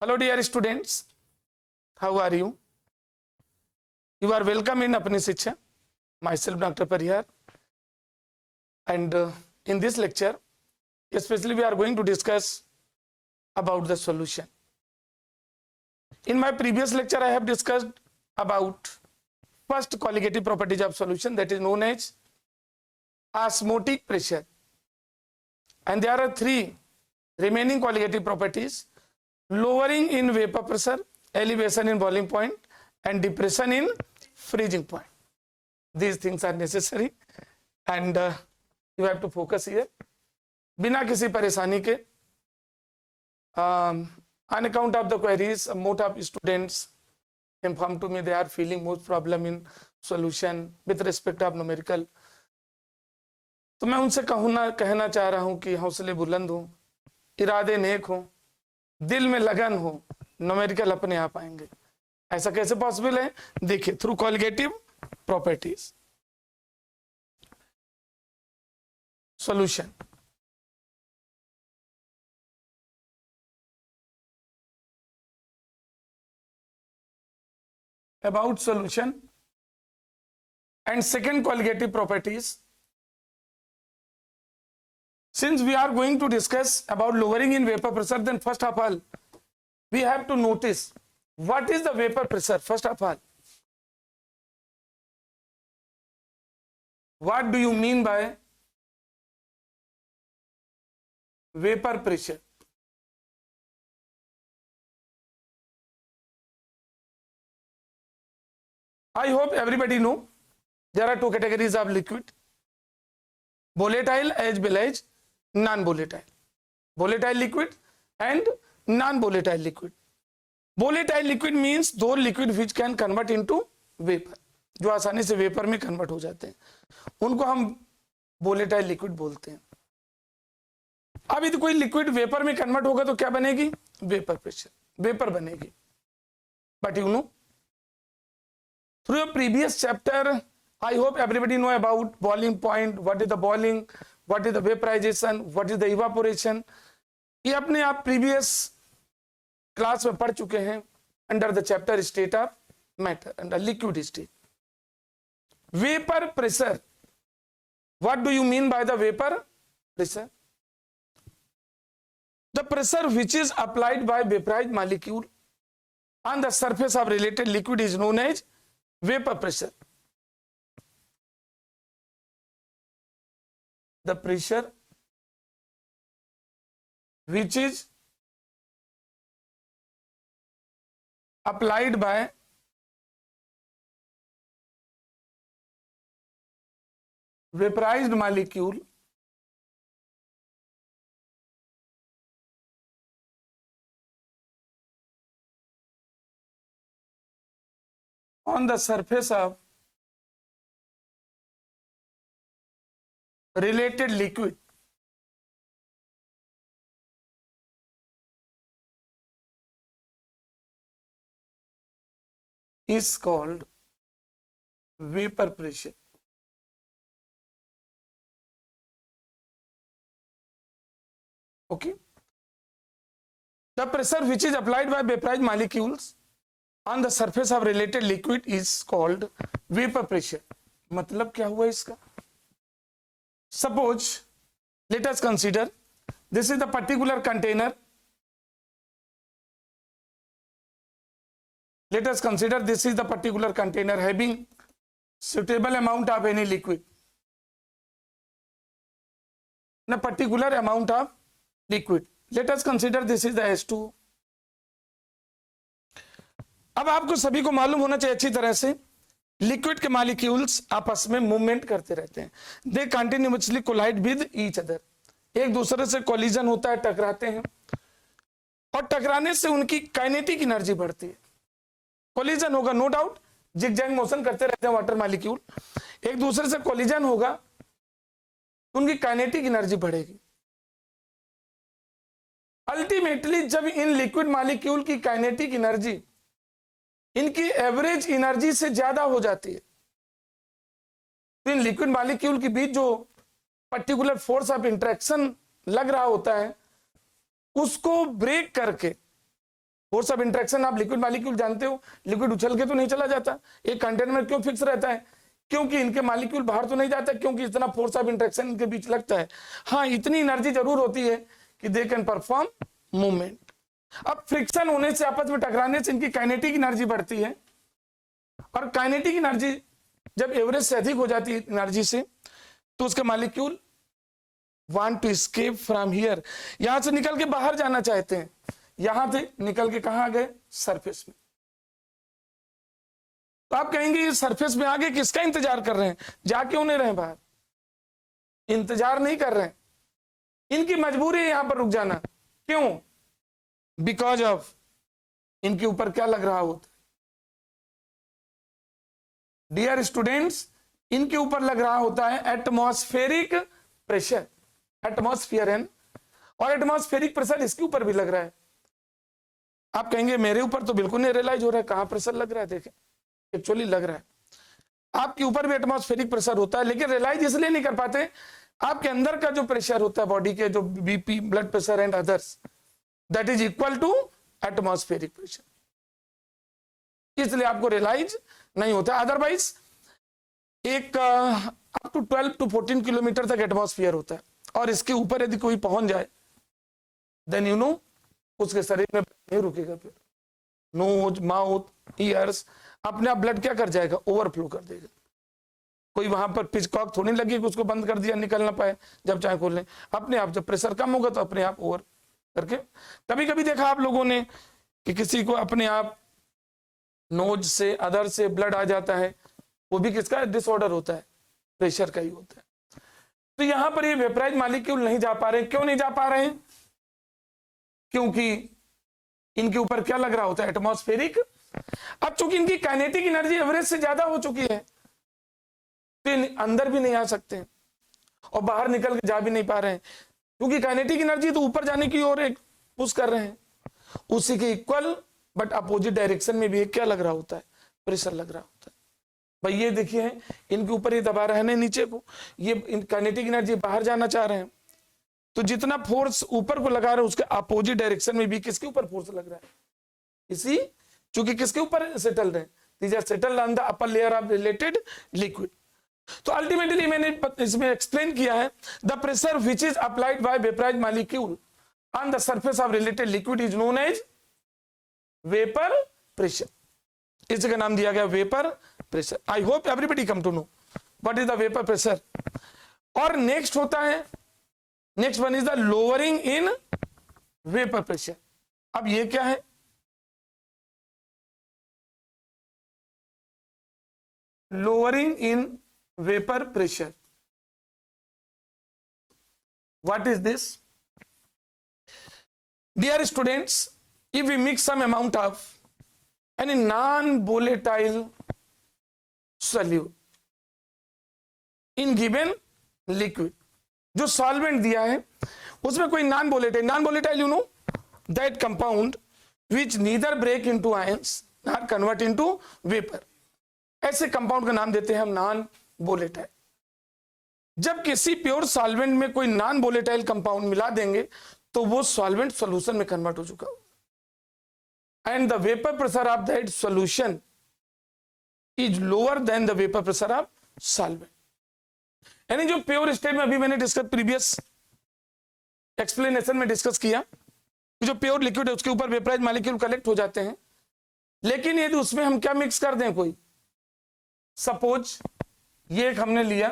Hello dear students, how are you? You are welcome in Apni Shiksha. Myself Dr. Parihar, and in this lecture especially we are going to discuss about the solution. In my previous lecture I have discussed about first colligative properties of solution, that is known as osmotic pressure, and there are three remaining colligative properties: lowering in vapor pressure, elevation in boiling point, and depression in freezing point. These things are necessary and you have to focus here. बिना किसी परेशानी के on account of the queries, most of students inform to me they are feeling most problem in solution with respect of numerical. तो मैं उनसे कहना चाह रहा हूं कि हौसले बुलंद हो, इरादे नेक हो, दिल में लगन हो, न्यूमेरिकल अपने आप आएंगे. ऐसा कैसे पॉसिबल है? देखिए, through colligative properties. Solution. About solution and second colligative properties. Since we are going to discuss about lowering in vapor pressure, then first of all we have to notice what is the vapor pressure. First of all, what do you mean by vapor pressure? I hope everybody know there are two categories of liquid: volatile as well as non-volatile. Volatile liquid and non-volatile liquid. Volatile liquid means those liquid which can convert into vapor, जो आसानी से vapour में convert हो जाते हैं, उनको हम volatile liquid बोलते हैं. अब यदि कोई लिक्विड वेपर में कन्वर्ट होगा तो क्या बनेगी? वेपर प्रेशर, वेपर बनेगी. But you know, through your previous chapter, I hope everybody know about boiling point, what is the boiling, what is the vaporization, what is the evaporation. ये अपने आप previous class में पढ़ चुके हैं under the chapter state of matter, under liquid state. Vapor pressure. What do you mean by the vapor pressure? The pressure which is applied by vaporized molecule on the surface of related liquid is known as vapor pressure. The pressure which is applied by vaporized molecule on the surface of related liquid is called vapor pressure. Okay. The pressure which is applied by vaporized molecules on the surface of related liquid is called vapor pressure. मतलब क्या हुआ इसका? Suppose let us consider this is the particular container. Let us consider this is the particular container having suitable amount of any liquid. A particular amount of liquid. Let us consider this is the H2O. अब आपको सभी को मालूम होना चाहिए अच्छी तरह से, लिक्विड के मॉलिक्यूल्स आपस में मूवमेंट करते रहते हैं. They continuously collide with each other. एक दूसरे से कोलिजन होता है, टकराते हैं, और टकराने से उनकी काइनेटिक एनर्जी बढ़ती है. कोलिजन होगा, नो डाउट, जिगजैग मोशन करते रहते हैं वाटर मॉलिक्यूल. एक दूसरे से कोलिजन होगा तो उनकी काइनेटिक एनर्जी बढ़ेगी. अल्टीमेटली जब इन लिक्विड मॉलिक्यूल की काइनेटिक एनर्जी इनकी एवरेज एनर्जी से ज्यादा हो जाती है, तो इन लिक्विड मॉलिक्यूल के बीच जो पर्टिकुलर फोर्स ऑफ इंटरेक्शन लग रहा होता है उसको ब्रेक करके फोर्स ऑफ इंट्रैक्शन आप लिक्विड मॉलिक्यूल जानते हो, लिक्विड उछल के तो नहीं चला जाता, एक कंटेनर में क्यों फिक्स रहता है? क्योंकि इनके मॉलिक्यूल बाहर तो नहीं जाता, क्योंकि इतना फोर्स ऑफ इंट्रैक्शन इनके बीच लगता है। हाँ, इतनी एनर्जी जरूर होती है कि दे कैन परफॉर्म मूवमेंट। अब फ्रिक्शन होने से, आपस में टकराने से इनकी काइनेटिक एनर्जी बढ़ती है, और काइनेटिक एनर्जी जब एवरेज से अधिक हो जाती है एनर्जी से, तो उसके molecule want to escape from here, यहां से निकल के बाहर जाना चाहते हैं। यहां से निकल के कहां आ गए? सरफेस में। तो आप कहेंगे ये सरफेस में आगे किसका इंतजार कर रहे हैं? जा क्यों नहीं रहे बाहर? इंतजार नहीं कर रहे हैं, इनकी मजबूरी है यहां पर रुक जाना। क्यों? बिकॉज ऑफ इनके ऊपर क्या लग रहा होता है? डियर स्टूडेंट्स, इनके ऊपर लग रहा होता है एटमॉस्फेरिक प्रेशर, एटमॉस्फेयर है, और एटमॉस्फेरिक प्रेशर इसके ऊपर भी लग रहा है। आप कहेंगे मेरे ऊपर तो बिल्कुल नहीं रियलाइज हो रहा है, कहां प्रेशर लग रहा है? देखें, एक्चुअली लग रहा है, आपके ऊपर भी एटमॉस्फेरिक प्रेशर होता है, लेकिन रियलाइज इसलिए नहीं कर पाते। आपके अंदर का जो प्रेशर होता है बॉडी के, जो BP, blood pressure and others, that is equal to atmospheric pressure, इसलिए आपको रियलाइज नहीं होता। अदरवाइज एक अप टू 12 to 14 किलोमीटर तक एटमॉस्फेयर होता है, और इसके ऊपर यदि कोई पहुंच जाए, देन यू नो उसके शरीर में नहीं रुकेगा, फिर नोज, माउथ, ईयर्स, अपने आप ब्लड क्या कर जाएगा? ओवरफ्लो कर देगा। कोई वहां पर पिचकॉक थोड़ी लगी कि उसको बंद कर दिया, निकल ना पाए, जब चाहे खोल लें, अपने आप जब प्रेशर कम होगा तो अपने आप ओवर करके। कभी कभी देखा आप लोगों ने कि किसी को अपने आप नोज से, अदर से ब्लड आ जाता है, वो भी किसका डिसऑर्डर होता है? प्रेशर का ही होता है। तो यहां पर ये वेपराइज मॉलिक्यूल नहीं जा पा रहे। क्यों नहीं जा पा रहे हैं? क्योंकि इनके ऊपर क्या लग रहा होता है? एटमॉस्फेरिक। अब चूंकि इनकी काइनेटिक एनर्जी एवरेज से ज्यादा हो चुकी है, तो अंदर भी नहीं आ सकते और बाहर निकल के जा भी नहीं पा रहे हैं, क्योंकि काइनेटिक एनर्जी तो ऊपर जाने की ओर एक पुश कर रहे हैं। उसी के इक्वल बट अपोजिट डायरेक्शन में भी क्या लग रहा होता है? प्रेशर लग रहा होता है। भाई ये देखिए, इनके ऊपर ही दबा रहे हैं नीचे को, ये काइनेटिक एनर्जी बाहर जाना चाह रहे हैं, तो जितना फोर्स ऊपर को लगा रहे हैं उसके अपोजिट डायरेक्शन में भी किसके ऊपर फोर्स लग रहा है? इसी, चूंकि किसके ऊपर सेटल रहे? These are settled on the upper layer of related liquid. तो अल्टीमेटली मैंने इसमें एक्सप्लेन किया है, the pressure which is applied by vaporised molecule on the surface of related liquid is known as vapour pressure. इसका नाम दिया गया vapour pressure. I hope everybody come to know what is the vapour pressure. और next होता है, next one is the lowering in vapour pressure. अब ये क्या है? Lowering in vapour pressure, what is this? Dear students, if we mix some amount of any non-volatile solute in given liquid, जो solvent दिया है उसमें कोई non volatile you know that compound which neither break into ions not convert into vapour, ऐसे compound का नाम देते हैं हम नॉन वोलेटाइल। जब किसी प्योर सॉल्वेंट में कोई नॉन वोलेटाइल कंपाउंड मिला देंगे तो वो सॉल्वेंट सॉल्यूशन में कन्वर्ट हो चुका and the vapour pressure of that solution is lower than the vapour pressure of solvent. यानी जो प्योर स्टेट में, अभी मैंने डिस्कस प्रीवियस एक्सप्लेनेशन में डिस्कस किया, जो प्योर लिक्विड है उसके ऊपर वेपराइज मॉलिक्यूल कलेक्ट हो जाते हैं, लेकिन यदि उसमें हम क्या मिक्स कर दें, कोई सपोज ये एक हमने लिया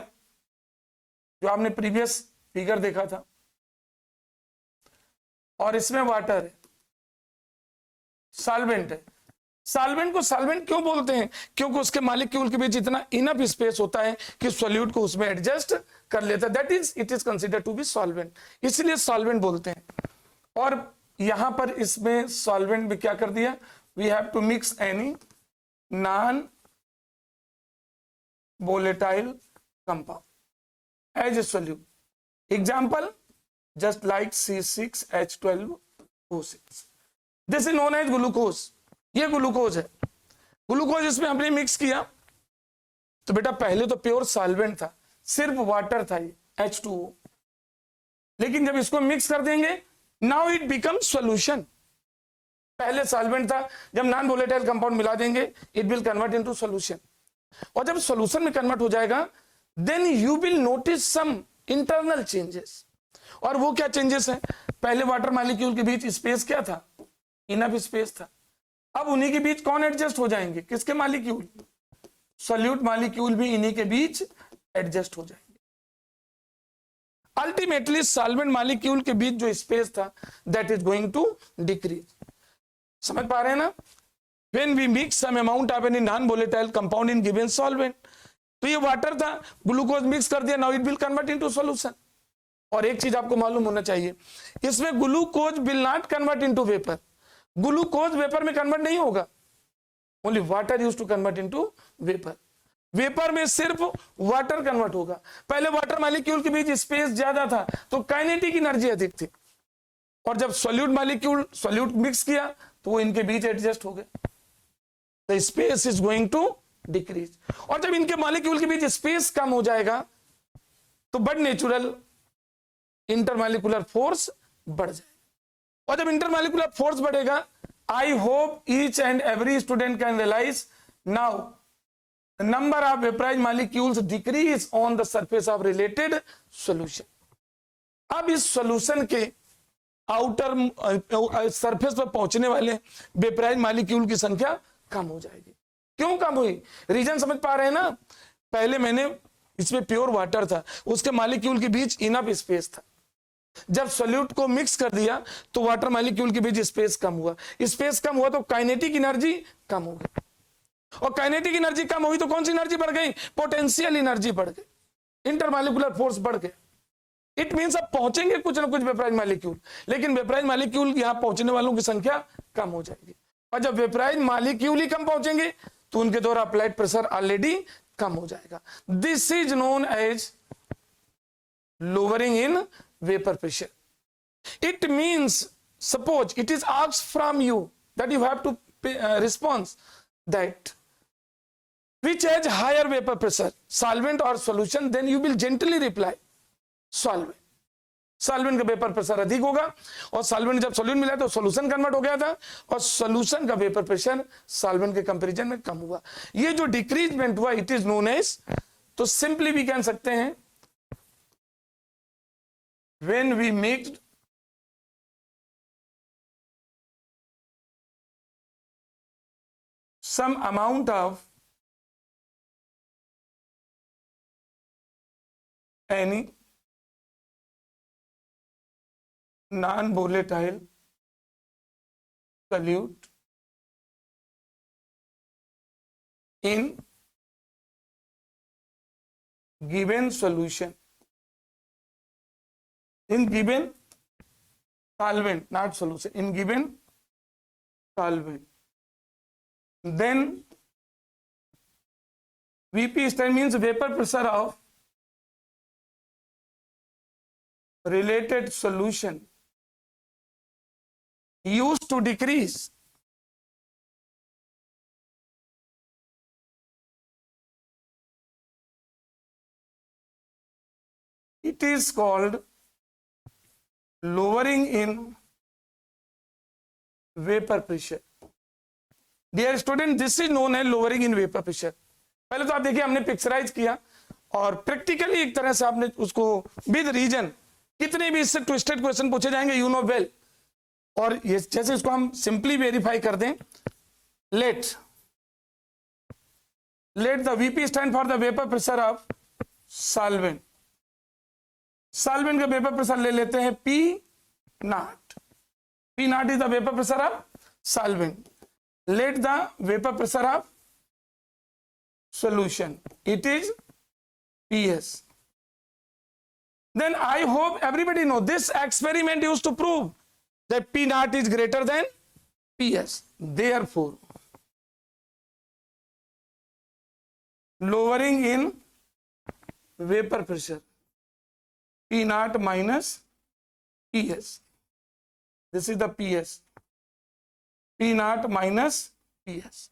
जो आपने प्रीवियस फिगर देखा था, और इसमें वाटर है, सॉल्वेंट है। सॉल्वेंट को सॉल्वेंट क्यों बोलते हैं? क्योंकि उसके मॉलिक्यूल के बीच इतना इनफ स्पेस होता है कि सॉल्यूट को उसमें एडजस्ट कर लेता है, that is it is considered to be solvent, इसलिए सॉल्वेंट बोलते हैं। और यहां पर इसमें सॉल्वेंट में क्या कर दिया, we have to mix any non volatile compound as a solute. Example, just like C6H12O6. This is known as glucose. ये ग्लूकोज है। ग्लूकोज इसमें हमने मिक्स किया तो बेटा पहले तो प्योर सॉल्वेंट था, सिर्फ वाटर था ये H2O, लेकिन जब इसको मिक्स कर देंगे नाउ इट बिकम सॉल्यूशन। पहले सॉल्वेंट था, जब नॉन वोलेटाइल कंपाउंड मिला देंगे it will convert into solution, और जब सॉल्यूशन में कन्वर्ट हो जाएगा then you will notice some internal changes. और वो क्या चेंजेस हैं? पहले वाटर मॉलिक्यूल के बीच स्पेस क्या था? इनफ स्पेस था। अब उन्हीं के बीच कौन एडजस्ट हो जाएंगे? किसके मॉलिक्यूल? सॉल्यूट मॉलिक्यूल भी इन्हीं के बीच एडजस्ट हो जाएंगे। अल्टीमेटली सॉल्वेंट मॉलिक्यूल के बीच जो स्पेस था that is going to decrease. समझ पा रहे हैं ना? When we mix some amount of any non-volatile compound in given solvent, तो ये वाटर था, ग्लूकोज मिक्स कर दिया, now it will convert into solution. और एक चीज आपको मालूम होना चाहिए, इसमें glucose will not convert into vapour. Glucose vapour में कन्वर्ट नहीं होगा, only water used to convert into vapour. Vapour में सिर्फ वाटर कन्वर्ट होगा। पहले वाटर मॉलिक्यूल के बीच स्पेस ज्यादा था तो काइनेटिक एनर्जी अधिक थी, और जब सॉल्यूट मॉलिक्यूल सॉल्यूट मिक्स किया तो वो इनके बीच एडजस्ट हो गए, the space is going to decrease. और जब इनके मॉलिक्यूल के बीच स्पेस कम हो जाएगा तो बट नेचुरल इंटरमॉलिक्यूलर फोर्स बढ़ जाएगा। और जब इंटरमॉलिक्यूलर फोर्स बढ़ेगा, I hope each and every student can realise now the number of vaporised molecules decrease on the surface of related solution. अब इस सॉल्यूशन के आउटर सरफेस पर पहुंचने वाले वेपराइज्ड मॉलिक्यूल की संख्या कम हो जाएगी। क्यों कम हुई? रीजन समझ पा रहे हैं ना? पहले मैंने इसमें प्योर वाटर था, उसके मॉलिक्यूल के बीच इनफ स्पेस था। जब सॉल्यूट को मिक्स कर दिया तो वाटर मॉलिक्यूल के बीच स्पेस कम हुआ। स्पेस कम हुआ तो काइनेटिक एनर्जी कम हो गई, और काइनेटिक एनर्जी कम हुई तो कौन सी एनर्जी बढ़ गई? पोटेंशियल एनर्जी बढ़ गई, इंटरमॉलिक्यूलर फोर्स बढ़ गए। इट मींस अब पहुंचेंगे कुछ ना कुछ वेपराइज्ड मॉलिक्यूल, लेकिन वेपराइज्ड मॉलिक्यूल यहां पहुंचने वालों की संख्या कम हो जाएगी। और जब वेपराइज्ड मॉलिक्यूल ही कम पहुंचेंगे तो उनके द्वारा अप्लाइड प्रेशर ऑलरेडी कम हो जाएगा। This is known as lowering in vapor pressure. It means, suppose it is asked from you that you have to response that which has higher vapor pressure, solvent or solution, then you will gently reply solvent. Solvent का vapour pressure अधिक होगा, और solvent जब solute मिला तो solution convert हो गया था, और सॉल्यूशन का वेपर प्रेशर सॉल्वेंट के कंपैरिजन में कम हुआ। ये जो डिक्रीजमेंट हुआ इट इज नोन एज, तो सिंपली भी कह सकते हैं when we mixed some amount of any non-volatile solute in given solution, in given solvent, not solution, in given solvent, then VP stand means vapor pressure of related solution used to decrease it is called lowering in vapor pressure. Dear student, this is known as lowering in vapor pressure. पहले तो आप देखिए हमने picturise किया और practically एक तरह से आपने उसको विद रीजन, कितने भी इससे ट्विस्टेड क्वेश्चन पूछे जाएंगे यू नो वेल, और ये जैसे इसको हम सिंपली वेरीफाई कर दें, let the VP stand for the vapour pressure of solvent. Solvent का वेपर प्रेशर ले लेते हैं P not. P not is the vapour pressure of solvent. Let the vapour pressure of solution, it is PS. Then I hope everybody know this experiment used to prove that P naught is greater than PS. Therefore, lowering in vapor pressure, P naught minus PS. This is the PS. P naught minus PS.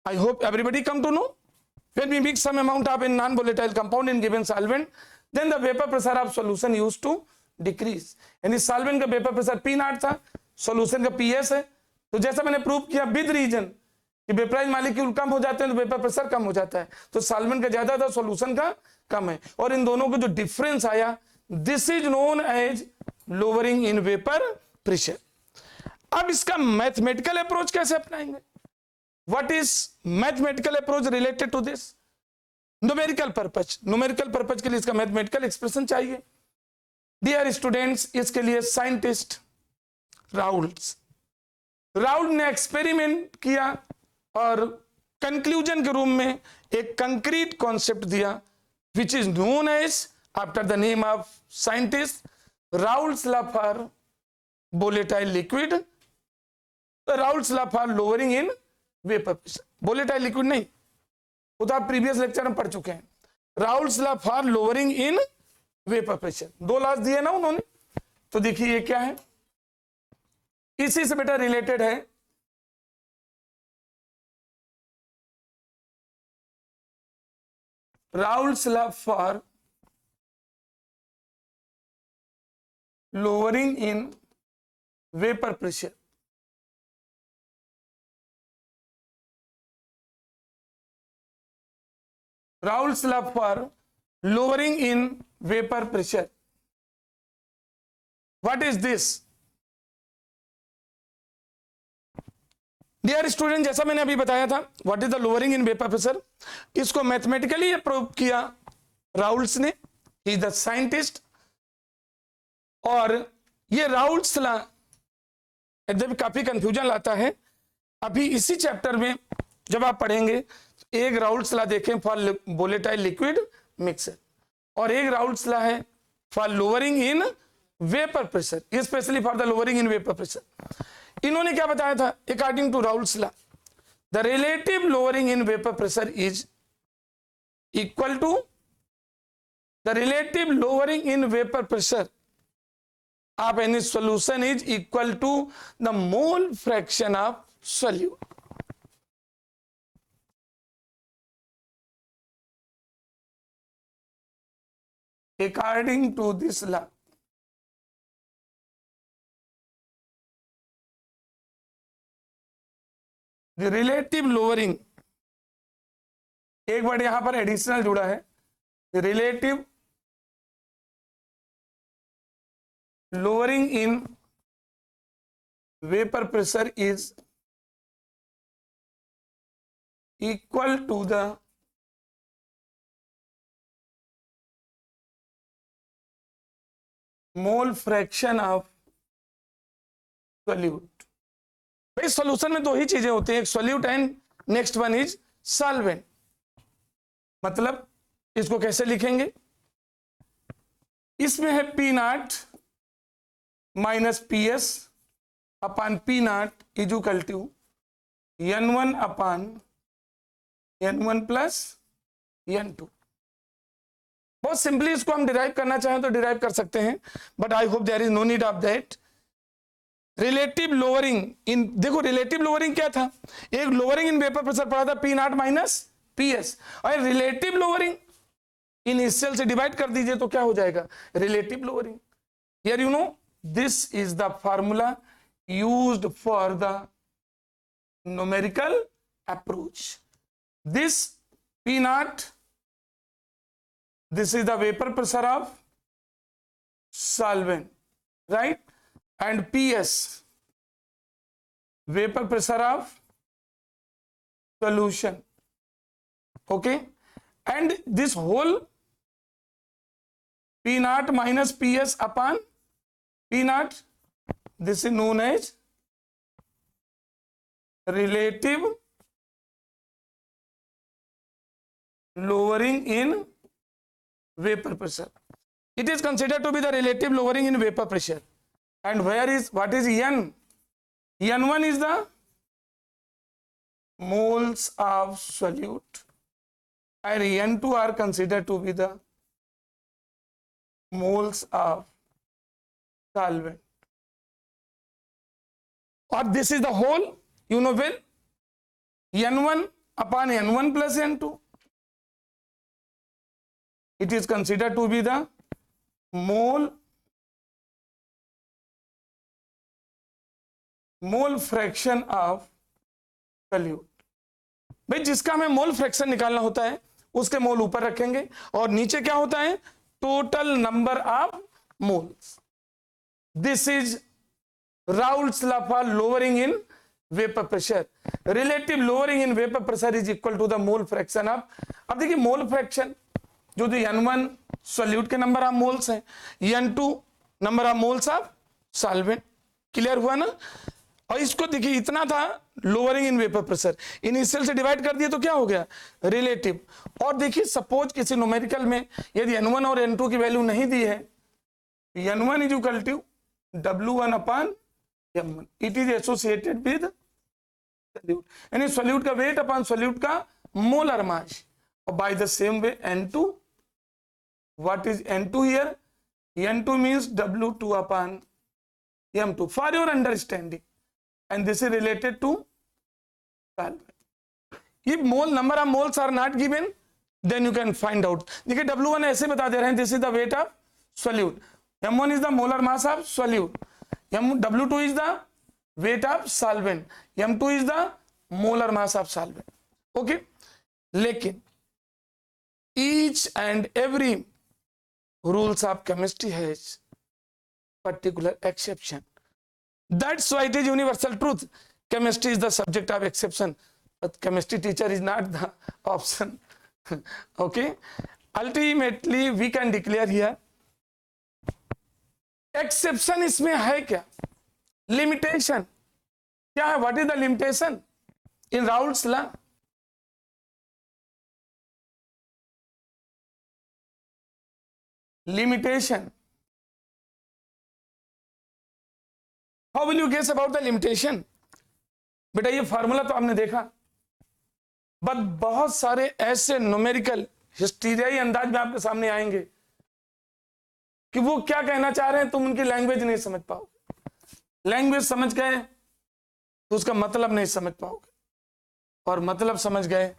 I hope everybody come to know. When we mix some amount of a non-volatile compound in given solvent, then the vapor pressure of solution used to decrease. यानी solvent का vapor pressure P naught था, solution का PS है। तो जैसा मैंने prove किया with reason कि वेपराइज मॉलिक्यूल कम हो जाते हैं तो वेपर प्रेशर कम हो जाता है, तो सॉल्वेंट का ज्यादा था, सॉल्यूशन का कम है, और इन दोनों को जो डिफरेंस आया this is known as lowering in vapour pressure. अब इसका मैथमेटिकल अप्रोच कैसे अपनाएंगे? What is mathematical approach related to this? Numerical purpose, numerical purpose के लिए इसका मैथमेटिकल एक्सप्रेशन चाहिए। डियर स्टूडेंट्स, इसके लिए साइंटिस्ट राउल्ट ने एक्सपेरिमेंट किया और कंक्लूजन के रूप में एक कंक्रीट कॉन्सेप्ट दिया which is known as after the name of scientist Raoult's law for volatile liquid, Raoult's law for lowering in vapour pressure. Volatile liquid नहीं, वो तो आप प्रीवियस लेक्चर में पढ़ चुके हैं। Raoult's law for lowering in vapour pressure, दो laws दिए ना उन्होंने। तो देखिए ये क्या है, इसी से बेटा रिलेटेड है Raoult's law for lowering in vapour pressure. Raoult's law for lowering in vapour pressure, what is this? Dear student, जैसा मैंने अभी बताया था what is the lowering in vapour pressure, इसको मैथमेटिकली प्रूव किया राउल्ट्स ने, ही इज द साइंटिस्ट। और ये राउल्ट्स लॉ जब काफी कंफ्यूजन लाता है, अभी इसी चैप्टर में जब आप पढ़ेंगे तो एक राउल्ट्स लॉ देखें फॉर वोलेटाइल लिक्विड मिक्सर और एक राउल्ट्स लॉ है for lowering in vapour pressure, specially for the lowering in vapour pressure. इन्होंने क्या बताया था? According to Raoult's law the relative lowering in vapour pressure is equal to the relative lowering in vapour pressure of any solution is equal to the mole fraction of solute. According to this law, the relative lowering, एक word यहां पर additional जुड़ा है, relative lowering in vapor pressure is equal to the mole fraction of solute। भाई solution में दो ही चीजें होती हैं, एक solute and next one is solvent. मतलब इसको कैसे लिखेंगे? इसमें है P naught minus P S upon P naught is equal to n1 upon n1 plus n2। बहुत सिंपली इसको हम डिराइव करना चाहें तो डिराइव कर सकते हैं, but I hope there is no need of that. Relative lowering in, देखो रिलेटिव लोअरिंग क्या था? एक लोअरिंग इन वेपर प्रेशर पढ़ा था P naught minus P S, और रिलेटिव लोअरिंग इनिशियल से डिवाइड कर दीजिए तो क्या हो जाएगा? Relative lowering. Here you know this is the formula used for the numerical approach. This P naught, this is the vapor pressure of solvent, right? And PS, vapor pressure of solution, okay? And this whole P naught minus PS upon P naught, this is known as relative lowering in vapor pressure. It is considered to be the relative lowering in vapor pressure. And where is, what is N? N1 is the moles of solute and N2 are considered to be the moles of solvent. Or this is the whole, you know well, N1 upon N1 plus N2. It is considered to be the mole mole fraction of solute. भाई जिसका हमें mole fraction निकालना होता है उसके मोल ऊपर रखेंगे और नीचे क्या होता है, total number of moles. This is Raoult's law for lowering in vapour pressure. Relative lowering in vapour pressure is equal to the mole fraction of, अब देखिए मोल फ्रैक्शन जो N1 सॉल्यूट के नंबर ऑफ मोल्स हैं, N2 number of moles of solvent. Clear हुआ ना। और इसको देखिए इतना था lowering in vapour pressure, initial से डिवाइड कर दिए तो क्या हो गया, रिलेटिव। और देखिए सपोज किसी न्यूमेरिकल में यदि N1 और N2 की वैल्यू नहीं दी है, N1 is equal to W1 upon M1, it is associated with solute, यानी सॉल्यूट का वेट अपॉन सॉल्यूट का मोलर मास। और by the same way N2, what is N2 here, N2 means W2 upon M2 for your understanding, and this is related to solvent. If mole number of moles are not given, then you can find out. देखिए W1 ऐसे बता दे रहे हैं, this is the weight of solute, M1 is the molar mass of solute, W2 is the weight of solvent, M2 is the molar mass of solvent. Okay, लेकिन each and every rules of chemistry has particular exception. That's why it is universal truth. Chemistry is the subject of exception, but chemistry teacher is not the option. Okay. Ultimately, we can declare here exception इसमें है क्या, limitation क्या है, what is the limitation in Raoult's law? Limitation. How will you guess about the limitation? बेटा ये formula तो आपने देखा, बट बहुत सारे ऐसे न्यूमेरिकल हिस्टीरियाई अंदाज में आपके सामने आएंगे कि वो क्या कहना चाह रहे हैं, तुम उनकी लैंग्वेज नहीं समझ पाओगे। लैंग्वेज समझ गए तो उसका मतलब नहीं समझ पाओगे, और मतलब समझ गए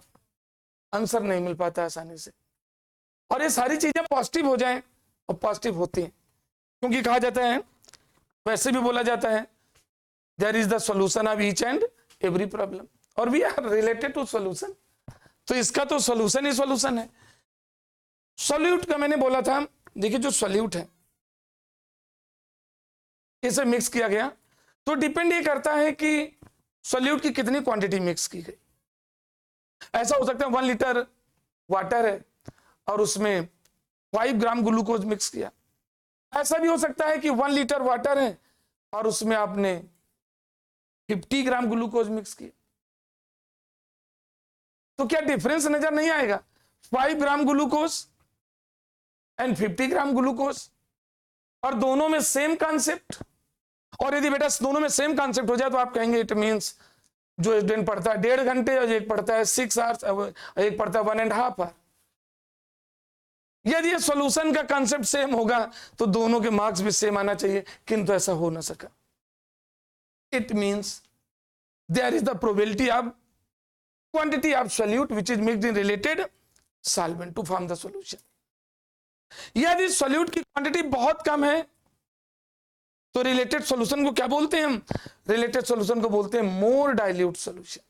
आंसर नहीं मिल पाता आसानी से। और ये सारी चीजें पॉजिटिव हो जाएं, और पॉजिटिव होती हैं, क्योंकि कहा जाता है, वैसे भी बोला जाता है, there is the solution of each and every problem, और we are related to solution. तो इसका तो सॉल्यूशन ही सॉल्यूशन है। सॉल्यूट का मैंने बोला था, देखिए जो सॉल्यूट है इसे मिक्स किया गया, तो डिपेंड ये करता है कि सॉल्यूट की कितनी क्वांटिटी मिक्स की गई। ऐसा हो सकता है 1 लीटर वाटर है और उसमें 5 ग्राम ग्लूकोज मिक्स किया। ऐसा भी हो सकता है कि 1 लीटर वाटर है और उसमें आपने 50 ग्राम ग्लूकोज मिक्स किया, तो क्या डिफरेंस नजर नहीं आएगा, 5 gram glucose and 50 gram glucose, और दोनों में सेम कॉन्सेप्ट। और यदि बेटा दोनों में सेम कॉन्सेप्ट हो जाए तो आप कहेंगे इट मींस जो स्टूडेंट पढ़ता है 1.5 घंटे और एक पढ़ता है 6 आवर्स, एक पढ़ता है 1.5 आवर, यदि ये सॉल्यूशन का कॉन्सेप्ट सेम होगा तो दोनों के मार्क्स भी सेम आना चाहिए, किंतु ऐसा हो ना सका। It means there is the probability of quantity of solute which is mixed in related solvent to form the solution. यदि सॉल्यूट की क्वांटिटी बहुत कम है तो रिलेटेड सॉल्यूशन को क्या बोलते हैं हम, रिलेटेड सॉल्यूशन को बोलते हैं मोर डाइल्यूट सॉल्यूशन।